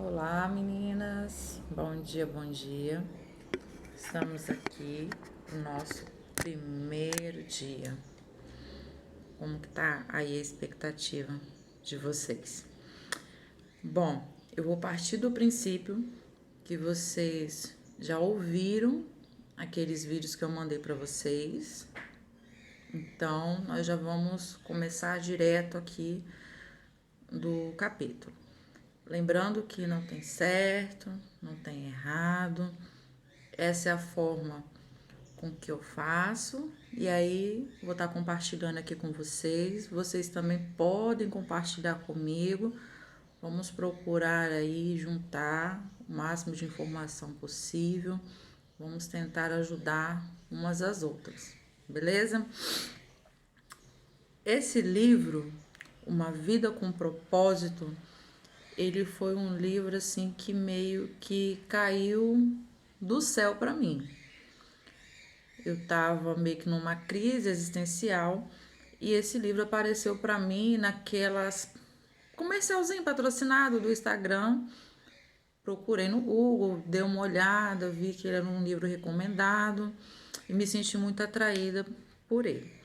Olá, meninas. Bom dia, bom dia. Estamos aqui no nosso primeiro dia. Como que tá aí a expectativa de vocês? Bom, eu vou partir do princípio que vocês já ouviram aqueles vídeos que eu mandei para vocês. Então, nós já vamos começar direto aqui do capítulo. Lembrando que não tem certo, não tem errado. Essa é a forma com que eu faço. E aí, vou estar compartilhando aqui com vocês. Vocês também podem compartilhar comigo. Vamos procurar aí juntar o máximo de informação possível. Vamos tentar ajudar umas às outras, beleza? Esse livro, Uma Vida com Propósito, ele foi um livro assim que meio que caiu do céu para mim. Eu tava meio que numa crise existencial e esse livro apareceu para mim naquelas comercialzinho patrocinado do Instagram. Procurei no Google, dei uma olhada, vi que ele era um livro recomendado e me senti muito atraída por ele.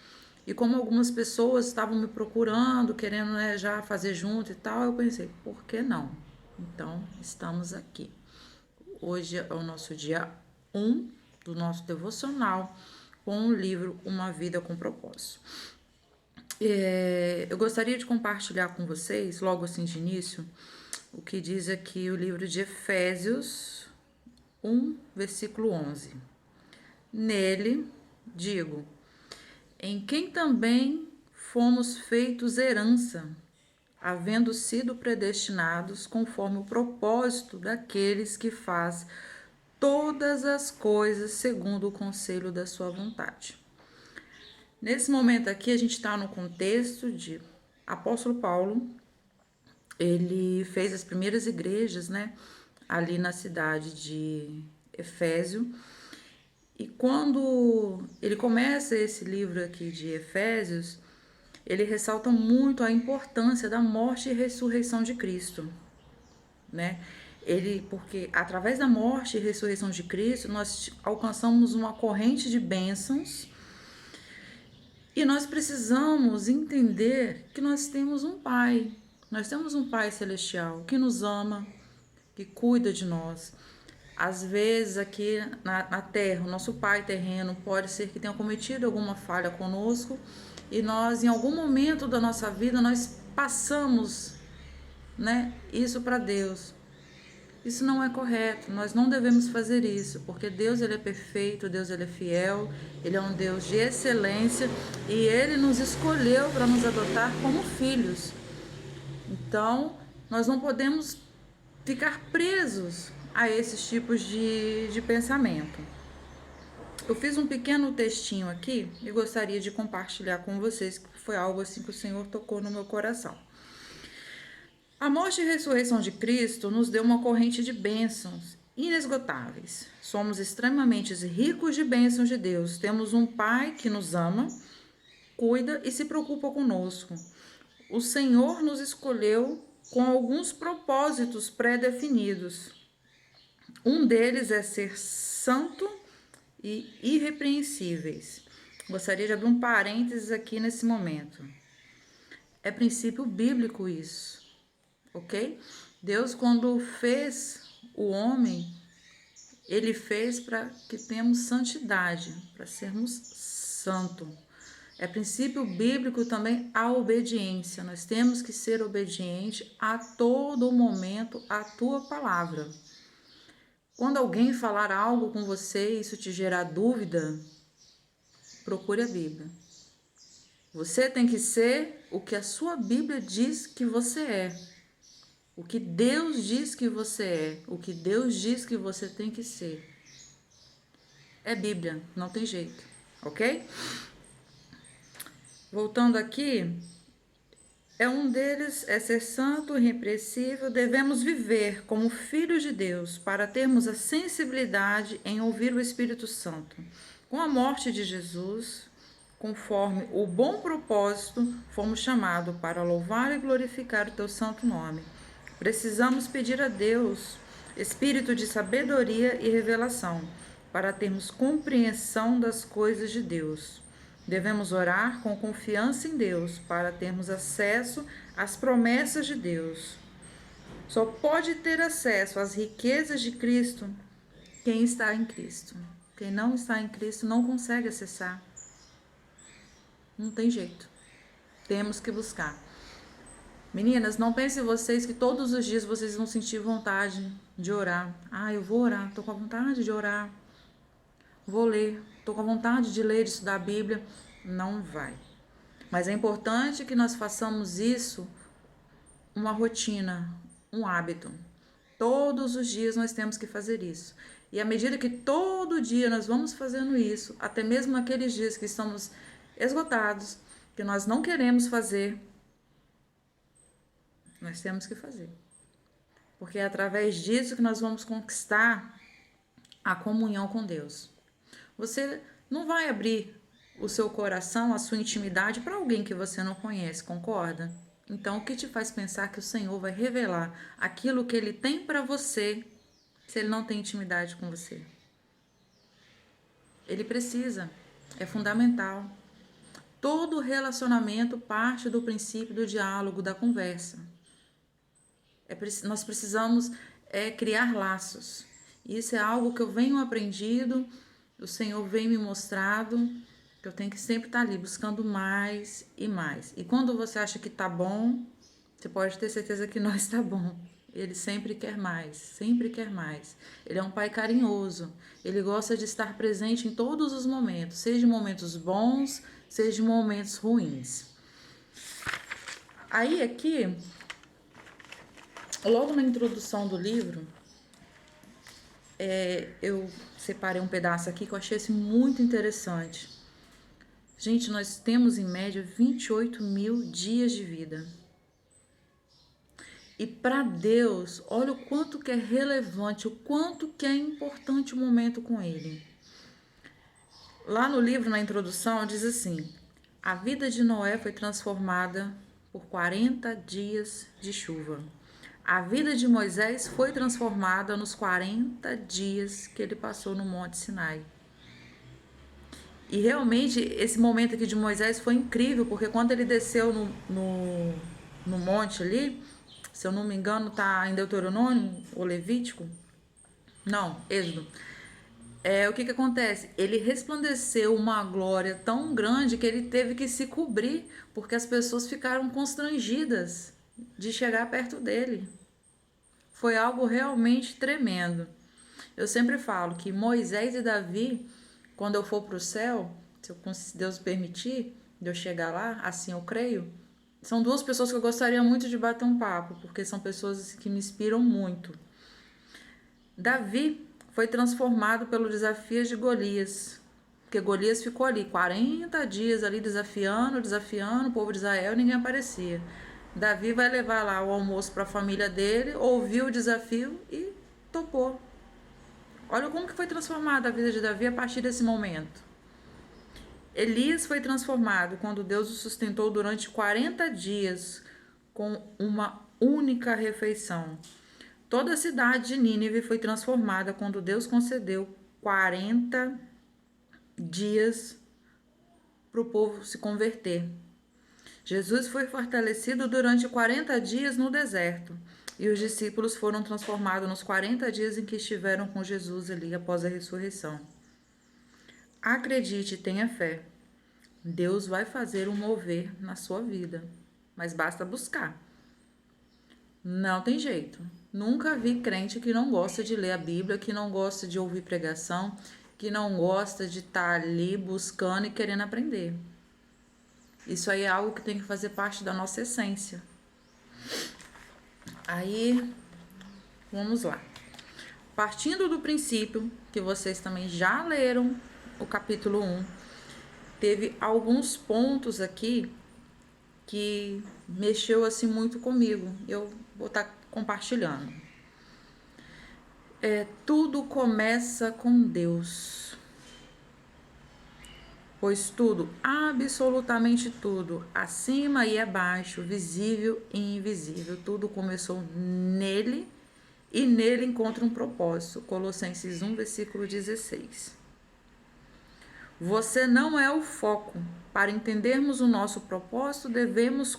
E como algumas pessoas estavam me procurando, querendo, né, já fazer junto e tal, eu pensei, por que não? Então, estamos aqui. Hoje é o nosso dia 1 do nosso devocional com o livro Uma Vida com Propósito. Eu gostaria de compartilhar com vocês, logo assim de início, o que diz aqui o livro de Efésios 1, versículo 11. Nele, digo, em quem também fomos feitos herança, havendo sido predestinados conforme o propósito daqueles que faz todas as coisas segundo o conselho da sua vontade. Nesse momento aqui, a gente está no contexto de Apóstolo Paulo. Ele fez as primeiras igrejas, né, ali na cidade de Efésio. E quando ele começa esse livro aqui de Efésios, ele ressalta muito a importância da morte e ressurreição de Cristo, né? Porque através da morte e ressurreição de Cristo, nós alcançamos uma corrente de bênçãos e nós precisamos entender que nós temos um Pai. Nós temos um Pai celestial que nos ama, que cuida de nós. Às vezes aqui na terra, o nosso pai terreno pode ser que tenha cometido alguma falha conosco e nós, em algum momento da nossa vida, nós passamos, né, isso para Deus. Isso não é correto, nós não devemos fazer isso, porque Deus ele é perfeito, Deus ele é fiel, Ele é um Deus de excelência e Ele nos escolheu para nos adotar como filhos. Então, nós não podemos ficar presos a esses tipos de pensamento. Eu fiz um pequeno textinho aqui e gostaria de compartilhar com vocês, que foi algo assim que o Senhor tocou no meu coração. A morte e ressurreição de Cristo nos deu uma corrente de bênçãos inesgotáveis. Somos extremamente ricos de bênçãos de Deus. Temos um Pai que nos ama, cuida e se preocupa conosco. O Senhor nos escolheu com alguns propósitos pré-definidos. Um deles é ser santo e irrepreensíveis. Gostaria de abrir um parênteses aqui nesse momento. É princípio bíblico isso, ok? Deus, quando fez o homem, ele fez para que tenhamos santidade, para sermos santos. É princípio bíblico também a obediência. Nós temos que ser obedientes a todo momento à tua palavra. Quando alguém falar algo com você e isso te gerar dúvida, procure a Bíblia. Você tem que ser o que a sua Bíblia diz que você é. O que Deus diz que você é. O que Deus diz que você tem que ser. É Bíblia, não tem jeito, ok? Voltando aqui, um deles é ser santo, irrepreensível. Devemos viver como filhos de Deus para termos a sensibilidade em ouvir o Espírito Santo. Com a morte de Jesus, conforme o bom propósito, fomos chamados para louvar e glorificar o teu santo nome. Precisamos pedir a Deus espírito de sabedoria e revelação para termos compreensão das coisas de Deus. Devemos orar com confiança em Deus para termos acesso às promessas de Deus. Só pode ter acesso às riquezas de Cristo quem está em Cristo. Quem não está em Cristo não consegue acessar. Não tem jeito. Temos que buscar. Meninas, não pensem vocês que todos os dias vocês vão sentir vontade de orar. Ah, eu vou orar, tô com a vontade de orar. Vou ler, tô com a vontade de ler, de estudar a Bíblia. Não vai. Mas é importante que nós façamos isso uma rotina, um hábito. Todos os dias nós temos que fazer isso. E à medida que todo dia nós vamos fazendo isso, até mesmo naqueles dias que estamos esgotados, que nós não queremos fazer, nós temos que fazer. Porque é através disso que nós vamos conquistar a comunhão com Deus. Você não vai abrir o seu coração, a sua intimidade para alguém que você não conhece, concorda? Então, o que te faz pensar que o Senhor vai revelar aquilo que Ele tem para você se Ele não tem intimidade com você? Ele precisa, é fundamental. Todo relacionamento parte do princípio do diálogo, da conversa. Nós precisamos criar laços. Isso é algo que eu venho aprendido, o Senhor vem me mostrado, que eu tenho que sempre estar ali buscando mais e mais. E quando você acha que está bom, você pode ter certeza que não está bom. Ele sempre quer mais, sempre quer mais. Ele é um pai carinhoso. Ele gosta de estar presente em todos os momentos, seja em momentos bons, seja em momentos ruins. Aí aqui, logo na introdução do livro, eu separei um pedaço aqui que eu achei muito interessante. Gente, nós temos em média 28 mil dias de vida. E para Deus, olha o quanto que é relevante, o quanto que é importante o momento com Ele. Lá no livro, na introdução, diz assim: a vida de Noé foi transformada por 40 dias de chuva. A vida de Moisés foi transformada nos 40 dias que ele passou no Monte Sinai. E realmente esse momento aqui de Moisés foi incrível, porque quando ele desceu no monte ali, se eu não me engano tá em Deuteronômio ou Levítico, não, Êxodo. O que acontece? Ele resplandeceu uma glória tão grande que ele teve que se cobrir, porque as pessoas ficaram constrangidas de chegar perto dele. Foi algo realmente tremendo. Eu sempre falo que Moisés e Davi, quando eu for para o céu, se Deus permitir, de eu chegar lá, assim eu creio, são duas pessoas que eu gostaria muito de bater um papo, porque são pessoas que me inspiram muito. Davi foi transformado pelo desafio de Golias, porque Golias ficou ali 40 dias ali desafiando o povo de Israel e ninguém aparecia. Davi vai levar lá o almoço para a família dele, ouviu o desafio e topou. Olha como que foi transformada a vida de Davi a partir desse momento. Elias foi transformado quando Deus o sustentou durante 40 dias com uma única refeição. Toda a cidade de Nínive foi transformada quando Deus concedeu 40 dias para o povo se converter. Jesus foi fortalecido durante 40 dias no deserto. E os discípulos foram transformados nos 40 dias em que estiveram com Jesus ali após a ressurreição. Acredite e tenha fé. Deus vai fazer um mover na sua vida, mas basta buscar. Não tem jeito. Nunca vi crente que não gosta de ler a Bíblia, que não gosta de ouvir pregação, que não gosta de estar ali buscando e querendo aprender. Isso aí é algo que tem que fazer parte da nossa essência. Aí, vamos lá. Partindo do princípio que vocês também já leram o capítulo 1, teve alguns pontos aqui que mexeu assim muito comigo. Eu vou estar compartilhando. Tudo começa com Deus. Pois tudo, absolutamente tudo, acima e abaixo, visível e invisível, tudo começou nele e nele encontra um propósito. Colossenses 1, versículo 16. Você não é o foco. Para entendermos o nosso propósito, devemos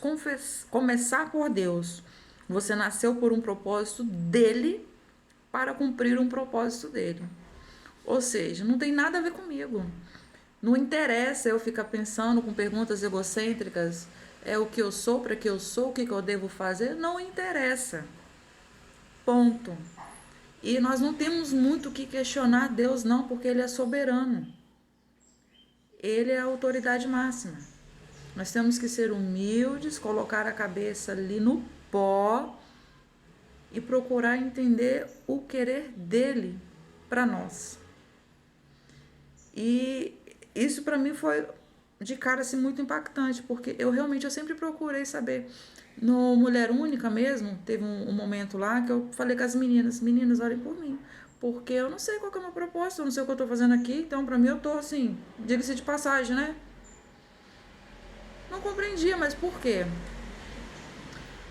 começar por Deus. Você nasceu por um propósito dele para cumprir um propósito dele. Ou seja, não tem nada a ver comigo. Não interessa eu ficar pensando com perguntas egocêntricas, é o que eu sou, para que eu sou, o que eu devo fazer, não interessa. Ponto. E nós não temos muito o que questionar Deus não, porque ele é soberano. Ele é a autoridade máxima. Nós temos que ser humildes, colocar a cabeça ali no pó e procurar entender o querer dele para nós. E isso para mim foi de cara assim, muito impactante, porque eu sempre procurei saber. No Mulher Única mesmo, teve um momento lá que eu falei com as meninas, olhem por mim, porque eu não sei qual que é o meu propósito, eu não sei o que eu tô fazendo aqui, então pra mim eu tô assim, diga-se de passagem, né? Não compreendia, mas por quê?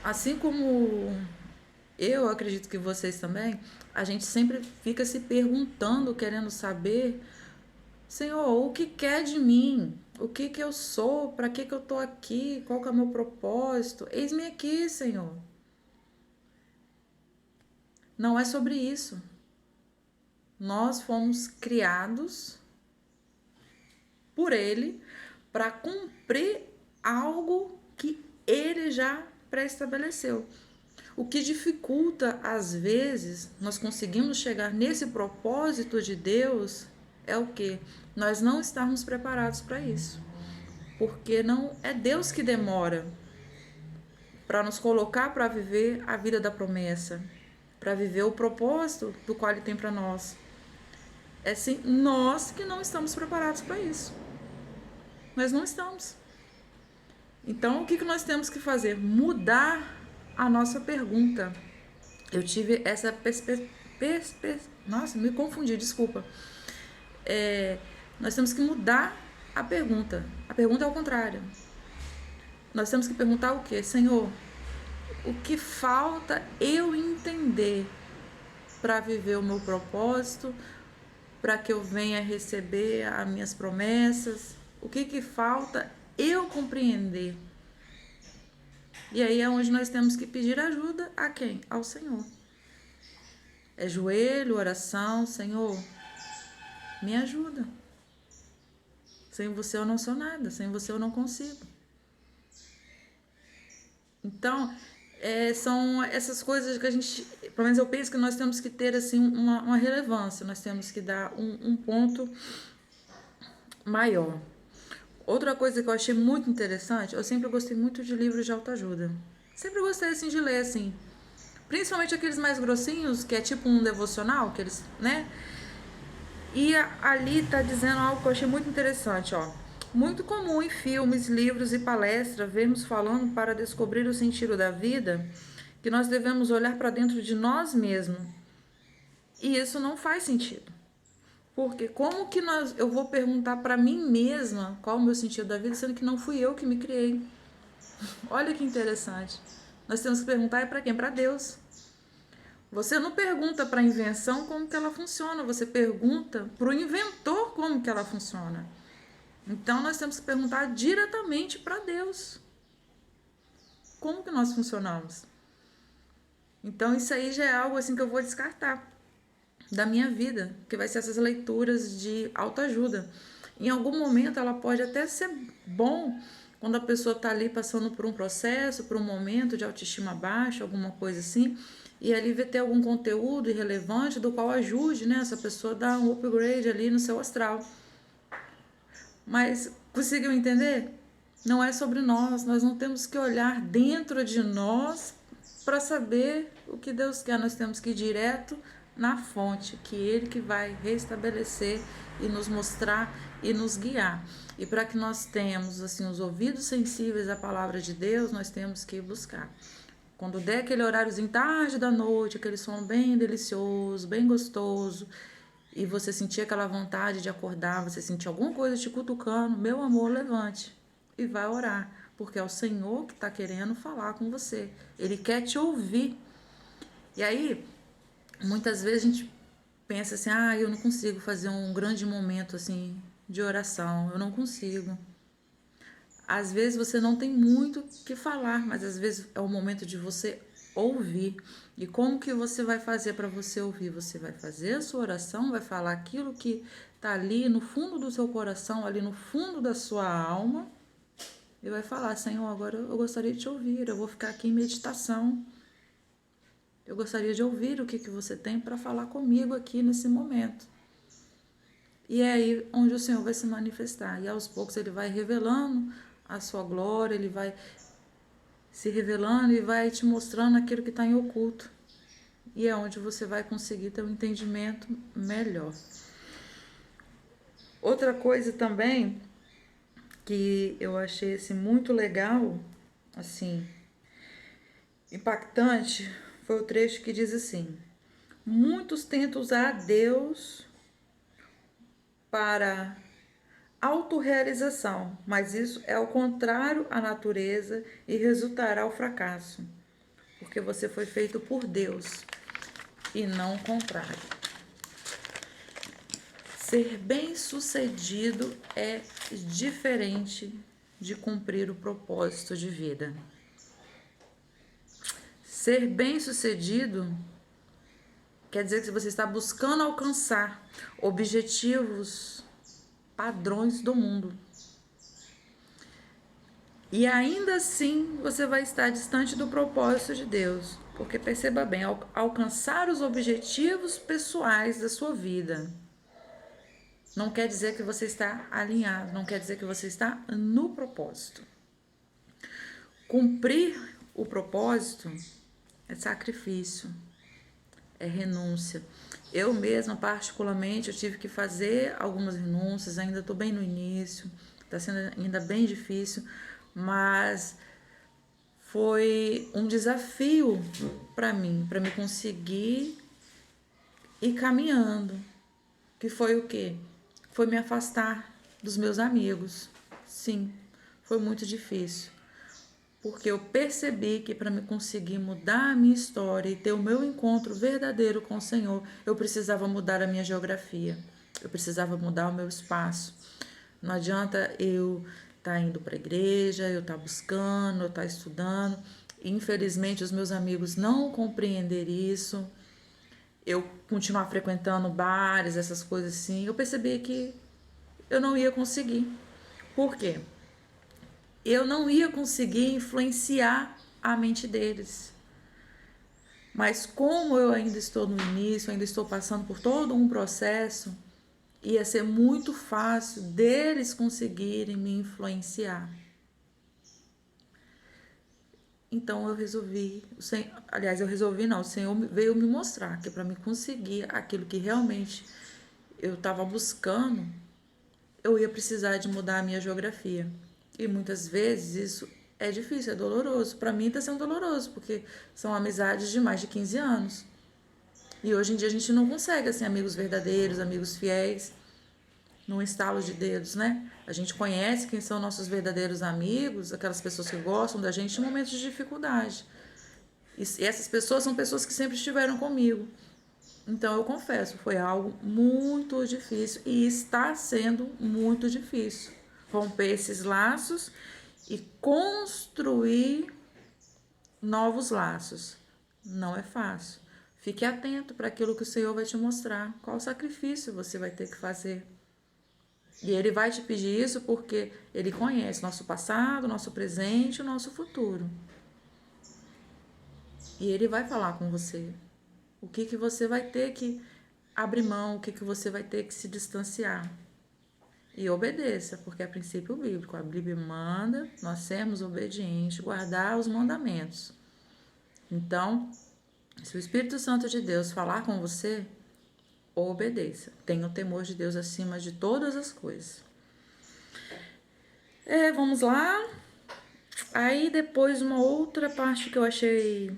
Assim como eu acredito que vocês também, a gente sempre fica se perguntando, querendo saber, Senhor, o que quer de mim? O que eu sou? Para que eu tô aqui? Qual que é o meu propósito? Eis-me aqui, Senhor. Não é sobre isso. Nós fomos criados por Ele para cumprir algo que Ele já pré-estabeleceu. O que dificulta, às vezes, nós conseguimos chegar nesse propósito de Deus é o que? Nós não estarmos preparados para isso. Porque não é Deus que demora para nos colocar para viver a vida da promessa, para viver o propósito do qual Ele tem para nós. É sim nós que não estamos preparados para isso. Nós não estamos. Então, o que nós temos que fazer? Mudar a nossa pergunta. Eu tive essa nossa, me confundi, desculpa. Nós temos que mudar a pergunta. A pergunta é ao contrário. Nós temos que perguntar o quê? Senhor, o que falta eu entender para viver o meu propósito, para que eu venha receber as minhas promessas? O que falta eu compreender? E aí é onde nós temos que pedir ajuda a quem? Ao Senhor. É joelho, oração, Senhor, me ajuda. Sem você eu não sou nada, sem você eu não consigo. Então, são essas coisas que a gente, pelo menos eu penso que nós temos que ter assim uma relevância, nós temos que dar um ponto maior. Outra coisa que eu achei muito interessante, eu sempre gostei muito de livros de autoajuda. Sempre gostei assim de ler assim, principalmente aqueles mais grossinhos, que é tipo um devocional, que eles, né? E ali tá dizendo algo que eu achei muito interessante, ó. Muito comum em filmes, livros e palestras vermos falando para descobrir o sentido da vida que nós devemos olhar para dentro de nós mesmos. E isso não faz sentido. Porque como que eu vou perguntar para mim mesma qual é o meu sentido da vida, sendo que não fui eu que me criei? Olha que interessante. Nós temos que perguntar para quem? Para Deus. Você não pergunta para a invenção como que ela funciona, você pergunta para o inventor como que ela funciona. Então nós temos que perguntar diretamente para Deus. Como que nós funcionamos? Então isso aí já é algo assim que eu vou descartar da minha vida, que vai ser essas leituras de autoajuda. Em algum momento ela pode até ser bom quando a pessoa está ali passando por um processo, por um momento de autoestima baixa, alguma coisa assim, e ali vai ter algum conteúdo irrelevante do qual ajude, né, essa pessoa a dar um upgrade ali no seu astral. Mas conseguiu entender? Não é sobre nós não temos que olhar dentro de nós para saber o que Deus quer, nós temos que ir direto na fonte, que Ele que vai restabelecer e nos mostrar e nos guiar. E para que nós tenhamos assim os ouvidos sensíveis à palavra de Deus, nós temos que buscar. Quando der aquele horáriozinho tarde da noite, aquele som bem delicioso, bem gostoso, e você sentir aquela vontade de acordar, você sentir alguma coisa te cutucando, meu amor, levante e vai orar, porque é o Senhor que está querendo falar com você. Ele quer te ouvir. E aí, muitas vezes a gente pensa assim, eu não consigo fazer um grande momento assim de oração, eu não consigo. Às vezes você não tem muito o que falar, mas às vezes é o momento de você ouvir. E como que você vai fazer para você ouvir? Você vai fazer a sua oração, vai falar aquilo que está ali no fundo do seu coração, ali no fundo da sua alma, e vai falar, Senhor, agora eu gostaria de te ouvir, eu vou ficar aqui em meditação. Eu gostaria de ouvir o que você tem para falar comigo aqui nesse momento. E é aí onde o Senhor vai se manifestar. E aos poucos ele vai revelando a sua glória, ele vai se revelando e vai te mostrando aquilo que está em oculto. E é onde você vai conseguir ter um entendimento melhor. Outra coisa também que eu achei assim, muito legal, assim, impactante, foi o trecho que diz assim: muitos tentam usar Deus para autorrealização, mas isso é o contrário à natureza e resultará o fracasso, porque você foi feito por Deus e não o contrário. Ser bem-sucedido é diferente de cumprir o propósito de vida. Ser bem-sucedido quer dizer que você está buscando alcançar objetivos, padrões do mundo. E ainda assim você vai estar distante do propósito de Deus. Porque perceba bem, alcançar os objetivos pessoais da sua vida não quer dizer que você está alinhado, não quer dizer que você está no propósito. Cumprir o propósito é sacrifício, é renúncia. Eu mesma, particularmente, eu tive que fazer algumas renúncias, ainda estou bem no início, está sendo ainda bem difícil, mas foi um desafio para mim conseguir ir caminhando. Que foi o quê? Foi me afastar dos meus amigos. Sim, foi muito difícil. Porque eu percebi que para me conseguir mudar a minha história e ter o meu encontro verdadeiro com o Senhor, eu precisava mudar a minha geografia. Eu precisava mudar o meu espaço. Não adianta eu estar indo para a igreja, eu estar buscando, eu estar estudando. Infelizmente, os meus amigos não compreenderam isso. Eu continuar frequentando bares, essas coisas assim. Eu percebi que eu não ia conseguir. Por quê? Eu não ia conseguir influenciar a mente deles. Mas como eu ainda estou no início, ainda estou passando por todo um processo, ia ser muito fácil deles conseguirem me influenciar. Então eu resolvi, o Senhor veio me mostrar que para me conseguir aquilo que realmente eu estava buscando, eu ia precisar de mudar a minha geografia. E muitas vezes isso é difícil, é doloroso. Para mim está sendo doloroso, porque são amizades de mais de 15 anos. E hoje em dia a gente não consegue, assim, amigos verdadeiros, amigos fiéis, num estalo de dedos, né? A gente conhece quem são nossos verdadeiros amigos, aquelas pessoas que gostam da gente em momentos de dificuldade. E essas pessoas são pessoas que sempre estiveram comigo. Então eu confesso, foi algo muito difícil e está sendo muito difícil romper esses laços e construir novos laços. Não é fácil. Fique atento para aquilo que o Senhor vai te mostrar, qual sacrifício você vai ter que fazer. E Ele vai te pedir isso porque Ele conhece nosso passado, nosso presente e o nosso futuro. E Ele vai falar com você. O que você vai ter que abrir mão, o que você vai ter que se distanciar. E obedeça, porque é princípio bíblico. A Bíblia manda nós sermos obedientes, guardar os mandamentos. Então, se o Espírito Santo de Deus falar com você, obedeça. Tenha o temor de Deus acima de todas as coisas. Vamos lá. Aí depois uma outra parte que eu achei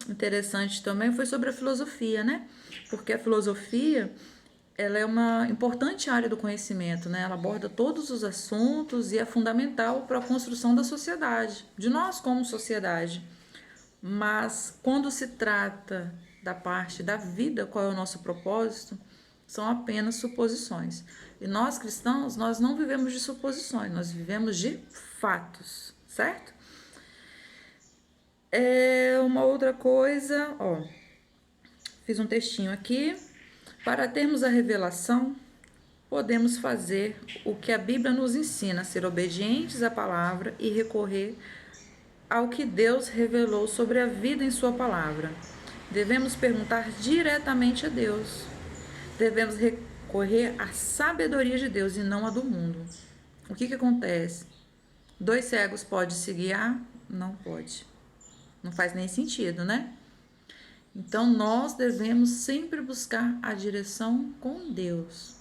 interessante também foi sobre a filosofia, né? Porque a filosofia, ela é uma importante área do conhecimento, né? Ela aborda todos os assuntos e é fundamental para a construção da sociedade, de nós como sociedade. Mas quando se trata da parte da vida, qual é o nosso propósito, são apenas suposições. E nós cristãos, nós não vivemos de suposições, nós vivemos de fatos, certo? Uma outra coisa, ó, fiz um textinho aqui. Para termos a revelação, podemos fazer o que a Bíblia nos ensina, ser obedientes à palavra e recorrer ao que Deus revelou sobre a vida em sua palavra. Devemos perguntar diretamente a Deus. Devemos recorrer à sabedoria de Deus e não à do mundo. O que acontece? 2 cegos podem se guiar? Não pode. Não faz nem sentido, né? Então, nós devemos sempre buscar a direção com Deus.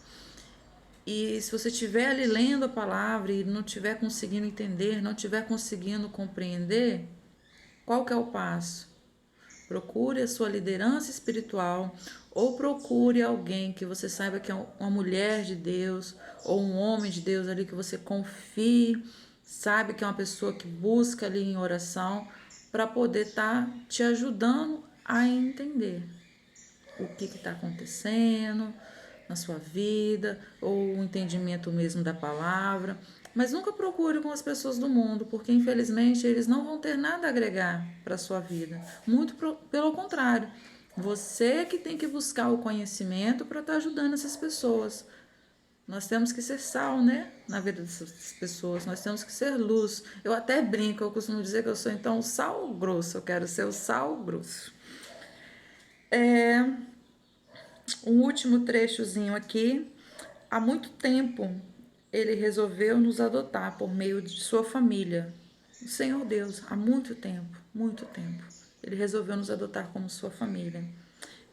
E se você estiver ali lendo a palavra e não estiver conseguindo entender, não estiver conseguindo compreender, qual que é o passo? Procure a sua liderança espiritual ou procure alguém que você saiba que é uma mulher de Deus ou um homem de Deus ali que você confie, sabe que é uma pessoa que busca ali em oração para poder estar te ajudando a entender o que está acontecendo na sua vida, ou o entendimento mesmo da palavra. Mas nunca procure com as pessoas do mundo, porque infelizmente eles não vão ter nada a agregar para a sua vida. Muito pelo contrário, você que tem que buscar o conhecimento para estar ajudando essas pessoas. Nós temos que ser sal, né? Na vida dessas pessoas, nós temos que ser luz. Eu até brinco, eu costumo dizer que eu sou então o sal grosso, eu quero ser o sal grosso. Um último trechozinho aqui. Há muito tempo ele resolveu nos adotar por meio de sua família. O Senhor Deus, há muito tempo, ele resolveu nos adotar como sua família.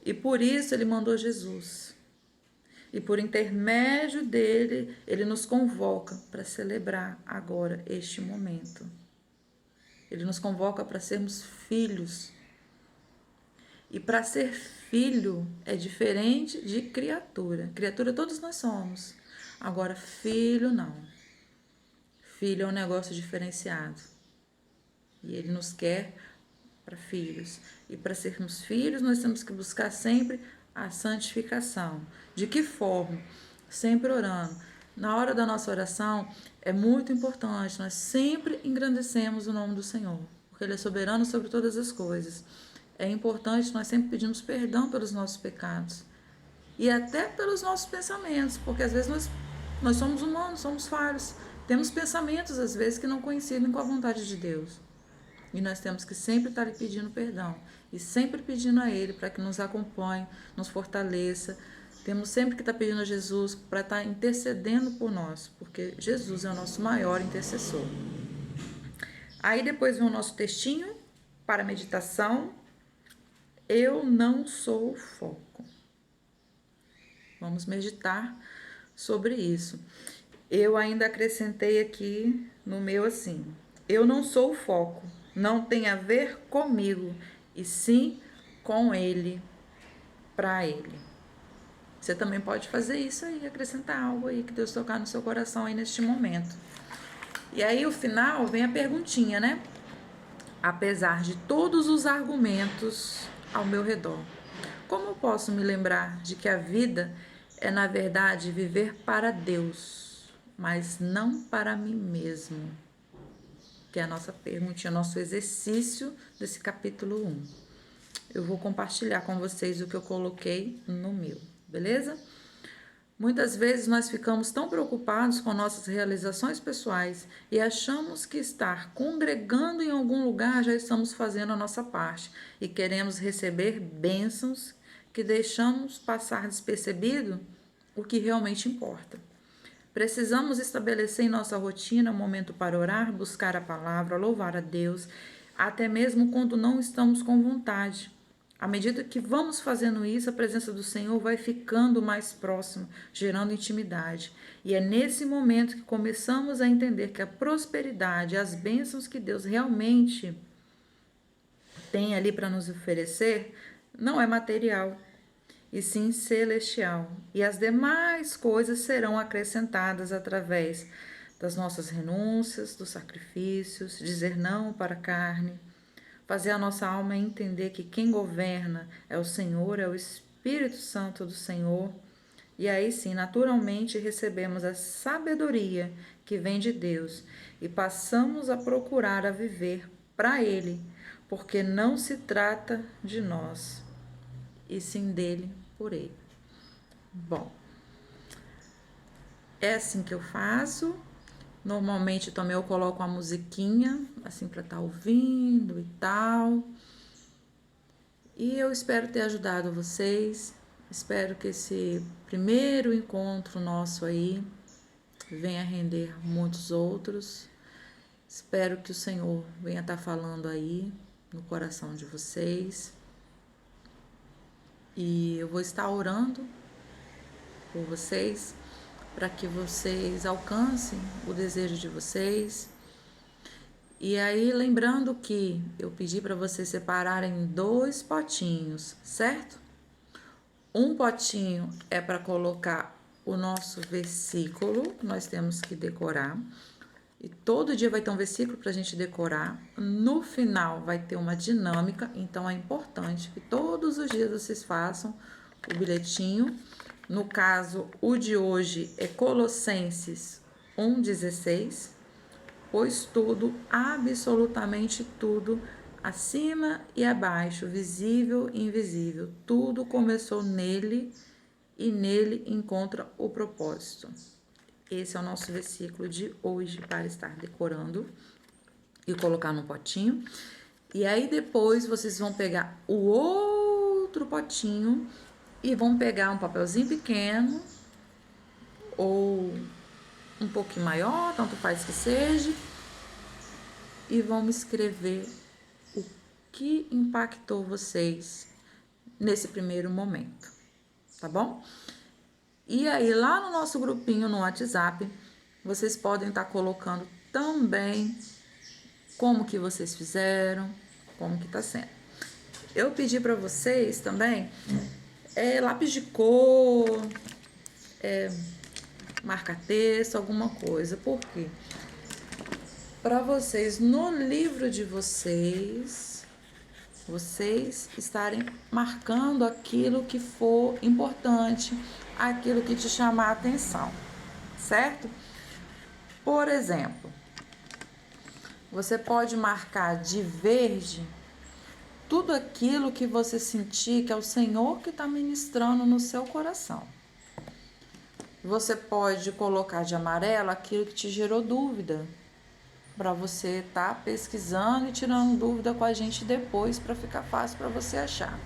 E por isso ele mandou Jesus. E por intermédio dele, ele nos convoca para celebrar agora este momento. Ele nos convoca para sermos filhos. E para ser filho é diferente de criatura. Criatura todos nós somos. Agora, filho não. Filho é um negócio diferenciado. E ele nos quer para filhos. E para sermos filhos, nós temos que buscar sempre a santificação. De que forma? Sempre orando. Na hora da nossa oração, é muito importante. Nós sempre engrandecemos o nome do Senhor. Porque Ele é soberano sobre todas as coisas. É importante nós sempre pedirmos perdão pelos nossos pecados. E até pelos nossos pensamentos. Porque às vezes nós somos humanos, somos falhos. Temos pensamentos, às vezes, que não coincidem com a vontade de Deus. E nós temos que sempre estar lhe pedindo perdão. E sempre pedindo a Ele para que nos acompanhe, nos fortaleça. Temos sempre que estar pedindo a Jesus para estar intercedendo por nós. Porque Jesus é o nosso maior intercessor. Aí depois vem o nosso textinho para meditação. Eu não sou o foco. Vamos meditar sobre isso. Eu ainda acrescentei aqui no meu assim. Eu não sou o foco. Não tem a ver comigo, e sim com Ele, para Ele. Você também pode fazer isso aí, acrescentar algo aí que Deus tocar no seu coração aí neste momento. E aí, o final, vem a perguntinha, né? Apesar de todos os argumentos ao meu redor, como eu posso me lembrar de que a vida é, na verdade, viver para Deus, mas não para mim mesmo? Que é a nossa perguntinha, nosso exercício desse capítulo 1. Eu vou compartilhar com vocês o que eu coloquei no meu, beleza? Muitas vezes nós ficamos tão preocupados com nossas realizações pessoais e achamos que estar congregando em algum lugar já estamos fazendo a nossa parte e queremos receber bênçãos que deixamos passar despercebido o que realmente importa. Precisamos estabelecer em nossa rotina um momento para orar, buscar a palavra, louvar a Deus, até mesmo quando não estamos com vontade. À medida que vamos fazendo isso, a presença do Senhor vai ficando mais próxima, gerando intimidade. E é nesse momento que começamos a entender que a prosperidade, as bênçãos que Deus realmente tem ali para nos oferecer, não é material. e sim celestial. E as demais coisas serão acrescentadas através das nossas renúncias, dos sacrifícios, dizer não para a carne, fazer a nossa alma entender que quem governa é o Senhor, é o Espírito Santo do Senhor. E aí sim, naturalmente recebemos a sabedoria que vem de Deus e passamos a procurar a viver para Ele, porque não se trata de nós, e sim dele por Ele. Bom, é assim que eu faço. Normalmente também eu coloco uma musiquinha, assim, para estar ouvindo e tal. E eu espero ter ajudado vocês. Espero que esse primeiro encontro nosso aí venha render muitos outros. Espero que o Senhor venha estar falando aí no coração de vocês. E eu vou estar orando por vocês, para que vocês alcancem o desejo de vocês. E aí, lembrando que eu pedi para vocês separarem 2 potinhos, certo? Um potinho é para colocar o nosso versículo, que nós temos que decorar. E todo dia vai ter um versículo para a gente decorar. No final vai ter uma dinâmica, então é importante que todos os dias vocês façam o bilhetinho. No caso, o de hoje é Colossenses 1,16. Pois tudo, absolutamente tudo, acima e abaixo, visível e invisível, tudo começou nele e nele encontra o propósito. Esse é o nosso versículo de hoje para estar decorando e colocar no potinho. E aí depois vocês vão pegar o outro potinho e vão pegar um papelzinho pequeno ou um pouquinho maior, tanto faz que seja, e vão me escrever o que impactou vocês nesse primeiro momento, tá bom? E aí lá no nosso grupinho no WhatsApp, vocês podem estar colocando também como que vocês fizeram, como que tá sendo. Eu pedi para vocês também lápis de cor, marca-texto, alguma coisa. Por quê? Para vocês, no livro de vocês estarem marcando aquilo que for importante, aquilo que te chamar a atenção, certo? Por exemplo, você pode marcar de verde tudo aquilo que você sentir que é o Senhor que está ministrando no seu coração. Você pode colocar de amarelo aquilo que te gerou dúvida, para você estar pesquisando e tirando dúvida com a gente depois, para ficar fácil para você achar.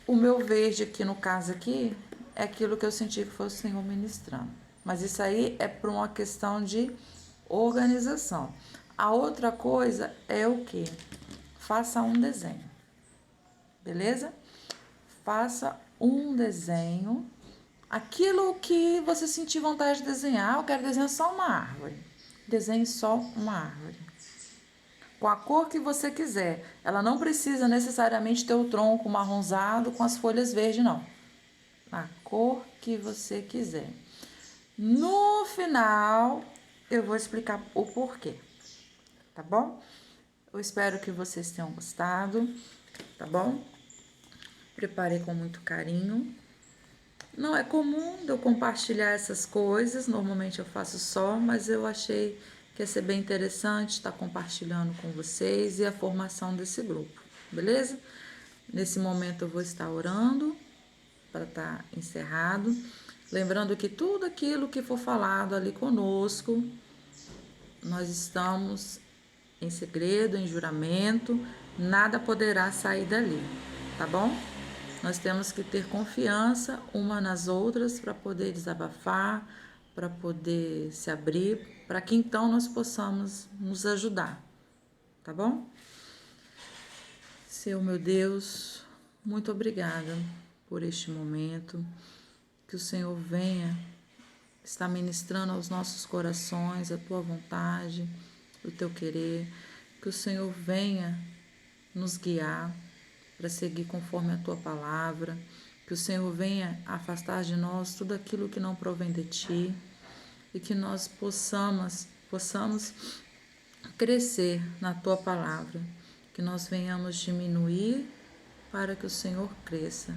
O meu verde aqui, no caso aqui, é aquilo que eu senti que foi o Senhor ministrando. Mas isso aí é por uma questão de organização. A outra coisa é o quê? Faça um desenho, beleza? Faça um desenho, aquilo que você sentir vontade de desenhar. Eu quero desenhar só uma árvore. Desenhe só uma árvore, com a cor que você quiser. Ela não precisa necessariamente ter o tronco marronzado com as folhas verdes, não. A cor que você quiser. No final, eu vou explicar o porquê, tá bom? Eu espero que vocês tenham gostado, tá bom? Preparei com muito carinho. Não é comum eu compartilhar essas coisas, normalmente eu faço só, mas eu achei que ia ser bem interessante estar compartilhando com vocês e a formação desse grupo, beleza? Nesse momento eu vou estar orando para estar encerrado, lembrando que tudo aquilo que for falado ali conosco, nós estamos em segredo, em juramento, nada poderá sair dali, tá bom? Nós temos que ter confiança uma nas outras para poder desabafar, para poder se abrir, para que então nós possamos nos ajudar, tá bom? Seu meu Deus, muito obrigada por este momento, que o Senhor venha estar ministrando aos nossos corações a tua vontade, o teu querer, que o Senhor venha nos guiar, para seguir conforme a tua palavra. Que o Senhor venha afastar de nós tudo aquilo que não provém de ti e que nós possamos crescer na tua palavra, que nós venhamos diminuir para que o Senhor cresça.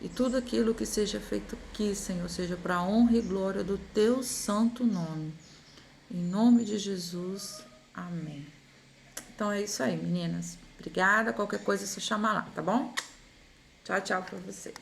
E tudo aquilo que seja feito aqui, Senhor, seja para a honra e glória do teu santo nome. Em nome de Jesus, amém. Então é isso aí, meninas. Obrigada. Qualquer coisa, você chama lá, tá bom? Tchau, tchau para vocês.